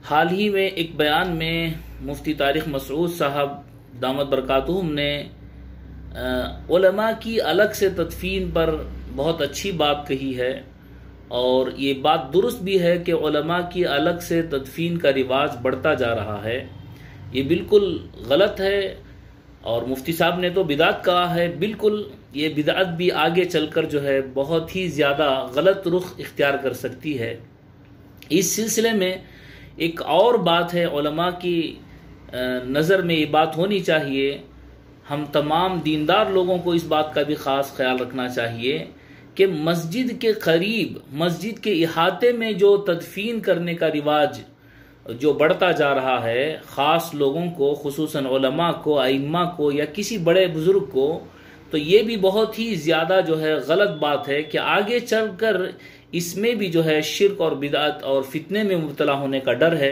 हाल ही में एक बयान में मुफ्ती तारिक मसऊद साहब दामत बरकातुहुम ने उलमा की अलग से तदफीन पर बहुत अच्छी बात कही है, और ये बात दुरुस्त भी है कि उलमा की अलग से तदफीन का रिवाज बढ़ता जा रहा है। ये बिल्कुल गलत है, और मुफ्ती साहब ने तो बिदात कहा है। बिल्कुल ये बिदात भी आगे चलकर जो है बहुत ही ज़्यादा गलत रुख इख्तियार कर सकती है। इस सिलसिले में एक और बात है, उलमा की नज़र में ये बात होनी चाहिए। हम तमाम दीनदार लोगों को इस बात का भी ख़ास ख्याल रखना चाहिए कि मस्जिद के करीब, मस्जिद के इहाते में जो तदफीन करने का रिवाज जो बढ़ता जा रहा है, ख़ास लोगों को, खुसूसन उलमा को, आइम्मा को या किसी बड़े बुज़ुर्ग को, तो ये भी बहुत ही ज़्यादा जो है गलत बात है कि आगे चलकर इसमें भी जो है शिर्क और बिदअत और फितने में मुब्तला होने का डर है।